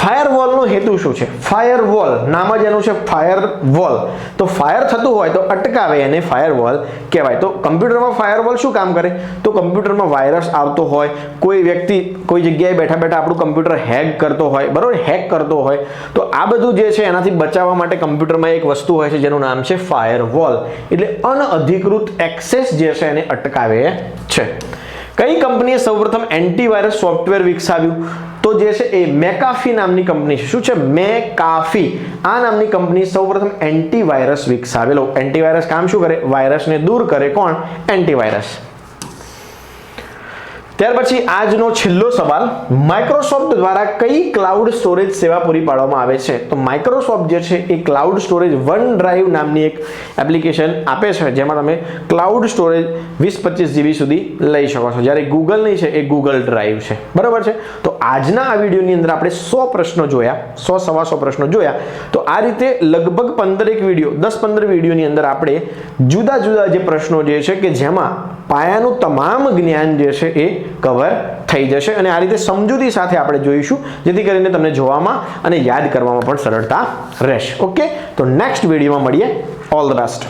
ફાયરવોલનો હેતુ શું છે? ફાયરવોલ નામ જ એનું છે, ફાયરવોલ. તો ફાયર થતું હોય તો અટકાવે એને ફાયરવોલ કહેવાય. તો કમ્પ્યુટરમાં ફાયરવોલ શું કામ કરે? તો કમ્પ્યુટરમાં વાયરસ આવતો હોય, કોઈ વ્યક્તિ કોઈ જગ્યાએ બેઠા બેઠા આપણું કમ્પ્યુટર હેક કરતો હોય, બરોબર, હેક કરતો હોય, તો આ બધું જે છે એનાથી બચાવવા માટે કમ્પ્યુટરમાં એક વસ્તુ હોય છે જેનું નામ છે ફાયરવોલ. એટલે અનઅધિકૃત એક્સેસ જે છે એને અટકાવે છે. કઈ કંપનીએ સૌપ્રથમ એન્ટીવાયરસ સોફ્ટવેર વિકસાવ્યું? તો જે છે એ મેકાફી નામની કંપની છે. શું છે? મેકાફી. આ નામની કંપની સૌપ્રથમ એન્ટીવાયરસ વિકસાવેલો. એન્ટીવાયરસ કામ શું કરે? વાયરસને દૂર કરે. કોણ? એન્ટીવાયરસ. ત્યાર પછી આજનો છેલ્લો સવાલ, માઇક્રોસોફ્ટ દ્વારા કઈ ક્લાઉડ સ્ટોરેજ સેવા પૂરી પાડવામાં આવે છે? તો માઇક્રોસોફ્ટ જે છે એ ક્લાઉડ સ્ટોરેજ OneDrive નામની એક એપ્લિકેશન આપે છે, જેમાં તમે ક્લાઉડ સ્ટોરેજ 20-25 GB સુધી લઈ શકો છો, જ્યારે ગૂગલની છે એ ગૂગલ ડ્રાઈવ છે. બરાબર છે? તો આજના આ વિડીયોની અંદર આપણે 100 પ્રશ્નો જોયા, 100-125 પ્રશ્નો જોયા. તો આ રીતે લગભગ 15 વિડીયો, 10-15 વિડીયોની અંદર આપણે જુદા જુદા જે પ્રશ્નો જે છે કે જેમાં પાયાનું તમામ જ્ઞાન જે છે એ કવર થઈ જશે, અને આ રીતે સમજૂતી સાથે આપણે જોઈશું, જેથી કરીને તમને જોવામાં અને યાદ કરવામાં પણ સરળતા રહેશે. ઓકે, તો નેક્સ્ટ વિડીયોમાં મળીએ. All the best.